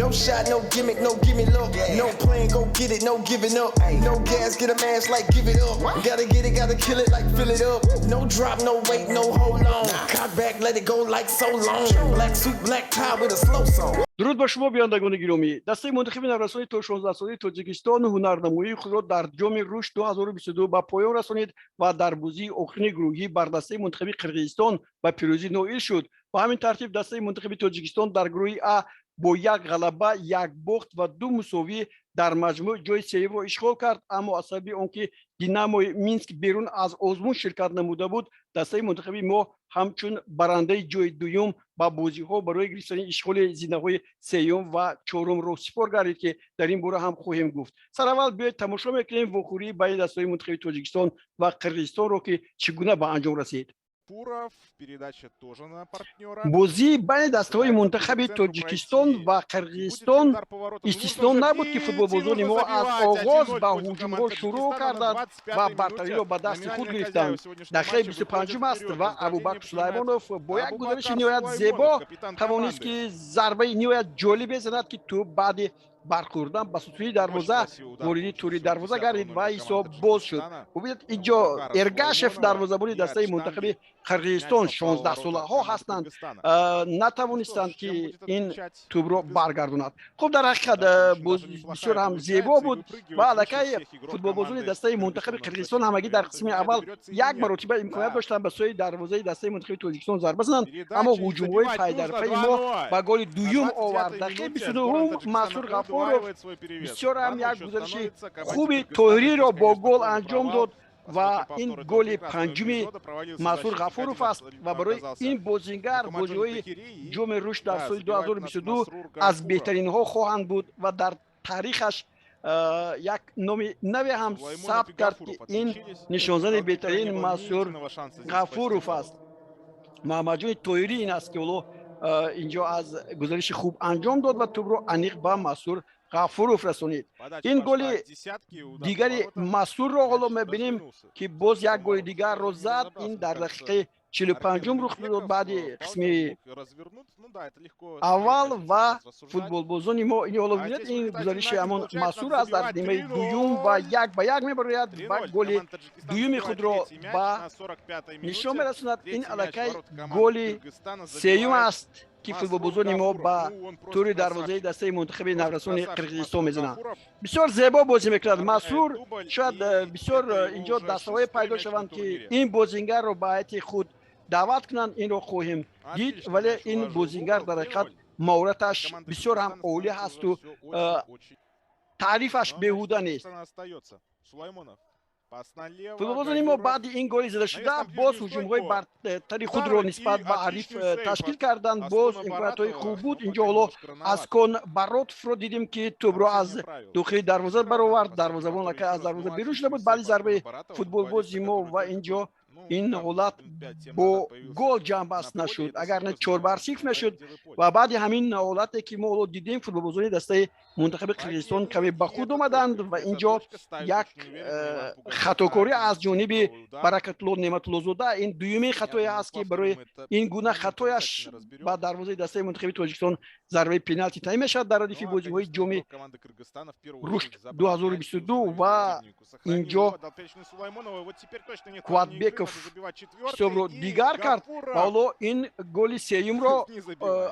No shot, no gimmick, no gimme look. No plan, go get it, no giving up. No gas, get a mask like give it up. Gotta get it, gotta kill it like fill it up. No drop, no wait, no hold on. Cock back, let it go like so long. Black suit, black tie with a slow song. درود با شما بینندگان گرامی. دسته منتخب نوسان تا 16 ساله تاجیکستان هنرنمایی خود را در جام روش 2022 به پایان رسانید و در بازی آخرین گروهی بر دسته منتخب قرقیزستان به پیروزی نائل شد. با همین ترتیب دسته منتخب تاجیکستان در گروه ا با یک غلبه، یک باخت و دو مساوی در مجموع جای سوم را اشغال کرد، اما از سبب آنکه دینامو مینسک بیرون از آزمون شرکت نموده بود، دسته منتخب ما همچون برنده جای دوم با بازی‌ها برای گرفتن اشغال زینه‌های سوم و چهارم را سپار گردید که در این باره هم خواهیم گفت. سراول بیاید تماشا می‌کنیم واخوری بین دسته منتخب تاجیکستان و قرقیزستان را که چگونه به انجام رسید. بازی بین دسته‌های منتخب تاجیکستان و قرقیزستان استثنا نبود که فوتبالبازان ما از آغاز به هجوم‌ها شروع کردند و برتری را به دست خود گرفتند. دقیقه 25 است و ابوبکر سلیمانوف با یک گزارش نهایت زیبا توانست که ضربه نهایت جالب بزند که توپ بعد برخوردن به سطوح دروازه وارد توری دروازه گردید و حساب باز شد. ببینید اینجا ارگاشف دروازه‌بان دسته منتخب قرقیزستان 16 ساله ها هستند، نتوانستند که این توپ را برگرداند. خب در حقیقت بسیار هم زیبا بود و الکی فوتبالبازان دسته منتخب قرقیزستان همگی در قسم اول یک مرتبه امکانیت داشتند به سوی دروازه دسته منتخب تاجیکستان ضربه بزنند، اما هجوم‌های پای در پای ما به گل دوم آورد. دقیقه 29 منصور غفورов بسیار هم یک گزارش خوبی طاهری را با گل انجام داد و این گل پنجم منصور غفورов است و برای این بازیگر بازی‌های جام روش در سال 2022 از بهترین ها خواهند بود و در تاریخش یک نام نوی هم ثبت کرد که این نشانزن بهترین منصور غفورов است. محمد جان طاهری این است که اینجا از گزارش خوب انجام داد و توپ رو انیق به منصور غفورов رسونید. این گل دیگری منصور رو حالا می‌بینیم که باز یک گل دیگر رو زد. این در دقیقه 45 رخ داد بعد قسم اول و فوتبالبازان ما این حالا ببینید این گزارش همان منصور است در نیمه دوم و یک به یک می‌براید و گل دوم خود را به نشان می‌رساند. این الکی گل سوم است که فوتبالبازان ما با توری دروازه دسته منتخب نورسان قرقیزستان میزنند. بسیار زیبا بازی میکرد منصور. شاید بسیار اینجا دستاوای پیدا شوند که این بازیگر رو به هیئت خود دعوت کنند، این رو خواهیم دید، ولی این بازیگر در حقیقت مهارتش بسیار هم عالی هست و تعریفش بیهوده نیست. فوتبالبازان ما بعد این گل زده شده باز هجوم‌های برتری خود را نسبت به حریف تشکیل کردند. باز امکانیت‌های خوب بود. اینجا حالا از کن براتف رو دیدیم که توپ را از داخل دروازه برآورد، دروازه‌بان لکه از دروازه بیرون شده بود بعد ضربه فوتبالباز ما و اینجا این حالت با گل جمع بست نشد، اگر نه 4-0 نشد و بعد همین حالتی که ما دیدیم فوتبالبازان دسته منتخب قرقیزستان کمی به خود آمدند و اینجا یک خطاکاری از جانب برکت‌الله نعمت‌الله زاده این دومین خطایی است که برای این گونه خطایش با دروازه دسته منتخب تاجیکستان ضربه پنالتی تعیین میشد در ردیف بازی‌های جام رشد 2022 و اینجا کواتبекov حساب رو دیگر کرد و حالا این گل سوم رو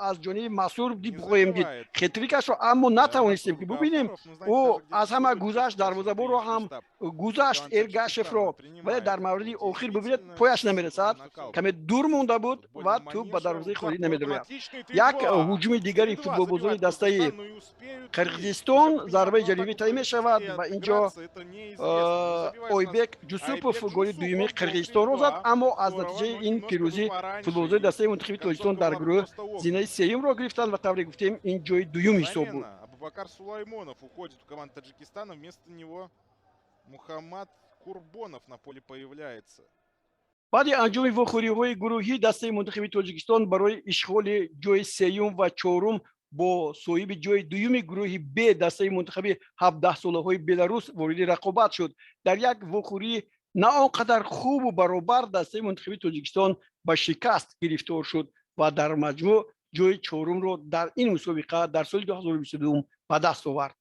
از جانب منصور خواهیم دید خطریکش رو، اما نتوانستیم که ببینیم او از همه گذشت دروازه‌بان رو هم گذشت ارگاشف رو، ولی در مورد آخر ببینید پایش نمیرسد، کمی دور مونده بود و توپ به دروازه خودی نمی‌درآید. یک هجوم دیگری فوتبالبازان دسته قرقیزستان ضربه جریمه تعیین می‌شود و اینجا اویبک جوسوپوف گل دومی قرقیزستان رو زد، اما از نتیجه این پیروزی فوتبالبازان دسته منتخب تاجیکستان در گروه زینه سوم را گرفتند و طوری گفتیم این جای دوم حساب بود. Абубакар Сулаймонов уходит в команду Таджикистана, вместо него Мухаммад Курбонов на поле появляется. بعد انجام واخوری‌های گروهی دسته منتخب تاجیکستان برای اشغال جای سوم و چهارم با صاحب جای دوم گروه ب دسته منتخب 17 ساله‌های بلاروس وارد رقابت شد. در یک واخوری نه آنقدر خوب و برابر دسته منتخب تاجیکستان با شکست گرفتار شد و در مجموع جوی چهارم رو در این مسابقه در سال 2022 به دست آورد.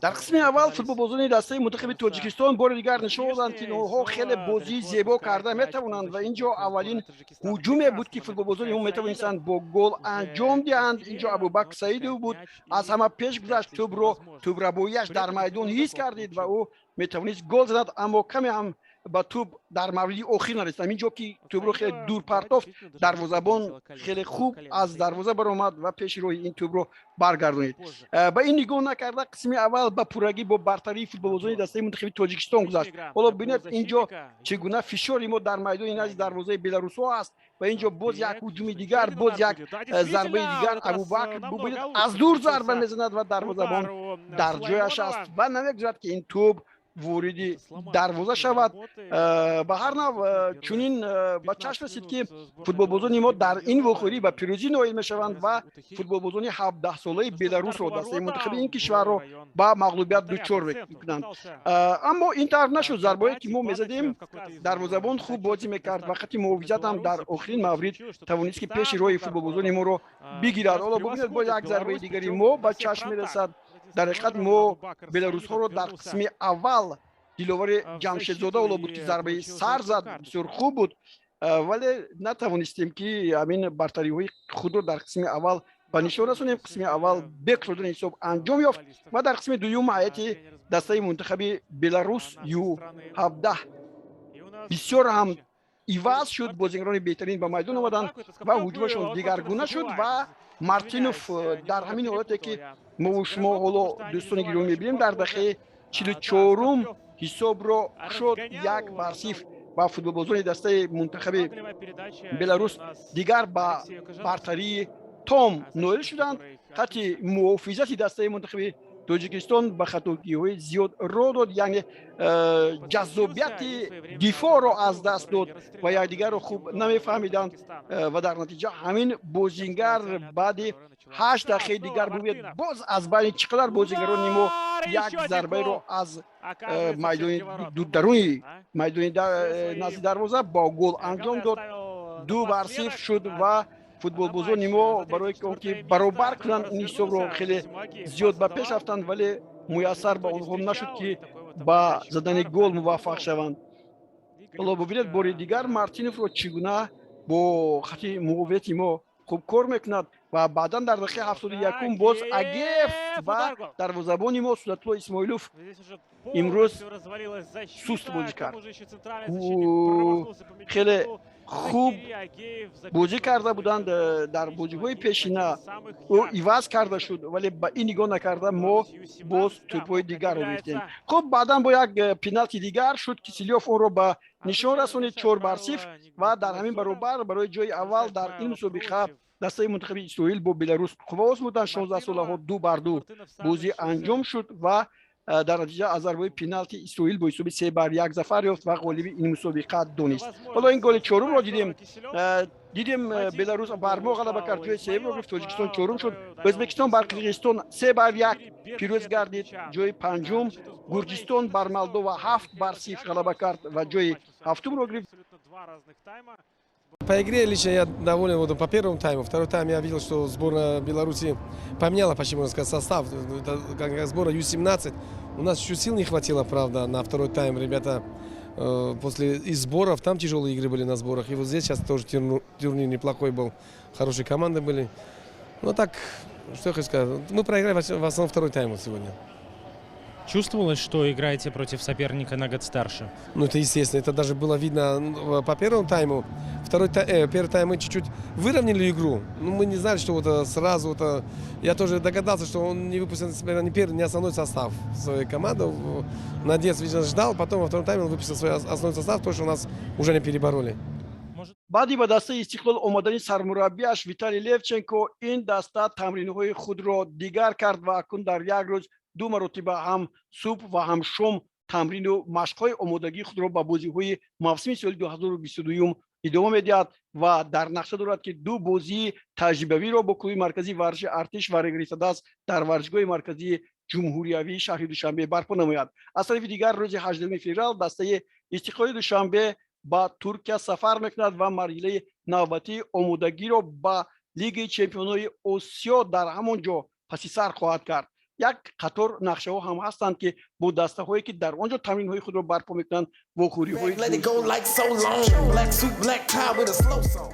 در قسم اول فوتبالبازان دسته منتخب تاجیکستان بار دیگر نشان دادند که آنها خیلی بازی زیبا کرده میتوانند و اینجا اولین هجومی بود که فوتبالبازان هم میتوانستند با گل انجام دهند. اینجا ابوبکر سعیدو بود از همه پیش گذشت، توپ را بویش در میدان حس کردید و او میتوانست گل زند، اما کمی هم با توپ در مورد اخیر نرسید. اینجا که توپ رو خیلی دور پرتافت، دروازه‌بان خیلی خوب از دروازه برآمد و پیش روی این توپ رو برگردونید. با این نگاه نکرده قسم اول با پورگی با برتری فوتبالبازان دسته منتخب تاجیکستان گذشت. حالا ببینید اینجا چگونه فشاری ما در میدان نزد دروازه بلاروس است و اینجا باز یک هجوم دیگر، باز یک ضربه دیگر. ابوبکر ببینید از دور ضربه میزند و دروازه‌بان در جایش است و نمیگذارد که این توپ وارد دروازه شود. به هر نوع چنین با چشم رسید که فوتبالبازان ما در این وخوری به پیروزی نائل میشوند و فوتبالبازان 17 ساله بلاروس رو دسته منتخب این کشور رو با مغلوبیت دچار میکنند. اما این طرف نشد. ضربه‌ای که ما میزدیم دروازه‌بان خوب بازی میکرد، وقتی محافظت هم در آخرین مورد توانست که پیش روی فوتبالبازان ما رو بگیرد. حالا ببینید با یک ضربه دیگری ما به چشم میرسد. در حقیقت ما بلاروس ها رو در قسم اول دیلوار جمشیدزاده اولا بود که ضربه سر زد، بسیار خوب بود، ولی نتوانستیم که همین برتری های خود رو در قسم اول به نشان رسونیم. قسم اول بکردن حساب انجام یافت و در قسم دوم هیئت دسته منتخب بلاروس یو 17 بسیار هم ایواز شد، بازیگران بهترین به میدان آمدند و هجومشون دیگرگونه شد و مارتینوف در همین حالتی که ما و شما حالا دوستان گرامی می‌بینیم در دقیقه 44 حساب رو شد 1-0 با فوتبالبازان دسته منتخب بلاروس دیگر با برتری تام نائل شدند. خط محافظت دسته منتخب تاجیکستان به خطاگی‌های زیاد رو داد، یعنی جذابیت دفاع رو از دست داد و یکدیگر رو خوب نمیفهمیدند و در نتیجه همین بازیگر بعد 8 دقیقه دیگر بود باز از بین چقدر بازیگران ما یک ضربه رو از میدان درون میدان نزد دروازه با گل انجام داد. 2-0 شد و فوتبالبازان ما برای اینکه برابر کنند این حساب رو خیلی زیاد به پیش رفتند، ولی میسر به آنها نشد که با زدن گل موفق شوند. حالا ببینید بار دیگر مارتینوف رو چگونه با خط محافظت ما خوب کار میکند و بعدا در دقیقه 71 باز اگیف و دروازه‌بان ما سودتلو اسماعیلوف امروز سست بازی کرد. خیلی خوب بازی کرده بودند در بازی‌های پیشینه، او ایواز کرده شد ولی با این نگاه نکرده ما باز توپ‌های دیگر رو ریختیم. خب بعدا با یک پنالتی دیگر شد که سیلیوف اون رو به نشان رسونید 4-0 و در همین برابر برای جای اول در این مسابقه دسته منتخب اسرائیل با بلاروس خواست بودند. 16 ساله‌ها 2-2 بازی انجام شد و در نتیجه از ضربه پنالتی اسرائیل با حساب 3-1 ظفر یافت و غالب این مسابقه دانست. حالا این گل چهارم رو دیدیم بلاروس برما غلبه کرد، جای سوم رو گرفت، تاجیکستان چهارم شد، ازبکستان بر قرقیزستان 3-1 پیروز گردید، جای پنجم گرجستان بر مولدووا 7-0 غلبه کرد و جای هفتم رو گرفت. По игре лично я доволен вот по первому тайму. Второй тайм я видел, что сборная Беларуси поменяла, почти можно сказать, состав. Как сборная Ю-17. У нас чуть сил не хватило, правда, на второй тайм. Ребята после из сборов, там тяжелые игры были на сборах. И вот здесь сейчас тоже турнир неплохой был. Хорошие команды были. Ну так, что я хочу сказать. Мы проиграли в основном второй тайм вот сегодня. Чувствовалось, что играете против соперника на год старше? Ну, это естественно. Это даже было видно по первому тайму. Первый тайм мы чуть-чуть выровняли игру. Ну, мы не знали, что вот сразу вот... Я тоже догадался, что он не выпустил не основной состав своей команды. Надеюсь, видимо, ждал. Потом во втором тайме он выпустил свой основной состав, то, что у нас уже не перебороли. بعدی به دسته استقلال آمدن سرمربیش ویتالی لیوچنکو این دسته تمرین‌های خود را دیگر کرد و اکنون در یک روز 2 مرتبه هم صبح و هم شام تمرین و مشق‌های آمادگی خود را به بازی‌های موسمی سال 2022 ادامه می‌دهد و در نقشه دارد که 2 بازی تجربوی را با کلوب مرکزی ورزش ارتش و رگریساداس در ورزشگاه مرکزی جمهوریوی شهر دوشنبه برپا نماید. از طرف دیگر روز 18 فوریه دسته استقلال دوشنبه با ترکیه سفر می‌کند و مرحله نوبتی آمادگی را با лиги чемпионои осиё дар ҳамон ҷо паси сар хоҳад кард. як қатор нақшаҳо ҳам ҳастанд ки бо дастаҳое ки дар он ҷо тамринҳои худро барпо мекунанд вохӯриҳои Let it go like so long. Black suit, black tie with a slow song.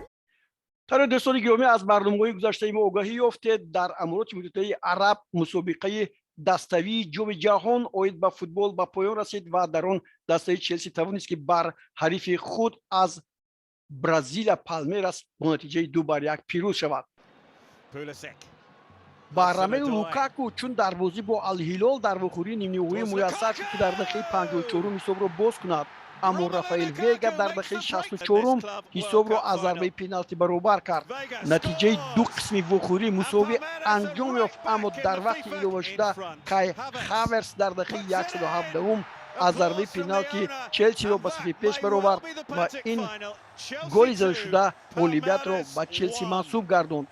таро дӯстони гиромӣ аз барномаҳои гузаштаи мо огаҳӣ ёфтед. дар амуроти муддатии араб мусобиқаи даставии ҷоми ҷаҳон оид ба футбол ба поён расид ва дар он дастаи челси тавонист ки бар ҳарифи худ аз бразилия палмерас бо натиҷаи 2-1 пирӯз шавад. ба ромелу лукаку чун дарвозӣ бо алҳилол дар вохӯрии нимниҳоӣ муяссар шуд ки дар дақиқаи 54 ҳисобро боз кунад, аммо рафаэл вега дар дақиқаи 64 ҳисобро аз зарбаи пеналтӣ баробар кард. натиҷаи ду қисми вохӯрӣ мусови анҷом ёфт, аммо дар вақти иловашуда кай хаверс дар дақиқаи 107 аз зарбаи пеналтӣ челсиро ба сафи пеш баровард ва ин голи задашуда ғолибиятро ба челси мансуб гардонд.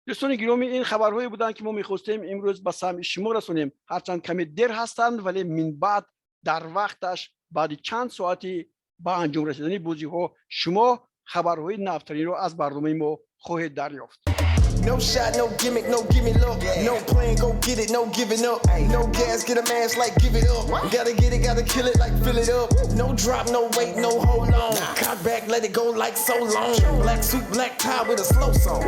дӯстони гиромӣ, ин хабарҳое буданд ки мо мехостем имрӯз ба самъи шумо расонем. ҳарчанд каме дер ҳастанд, вале минбаъд дар вақташ баъди чанд соати ба анҷом расидани бозиҳо шумо хабарҳои навтаринро аз барномаи мо хоҳед дарёфт. No shot, no gimmick, no gimme look. No playing, go get it, no giving up. No gas, get a mask like give it up. Gotta get it, gotta kill it like fill it up. No drop, no wait, no hold on. Cock back, let it go like so long. Black suit, black tie with a slow song.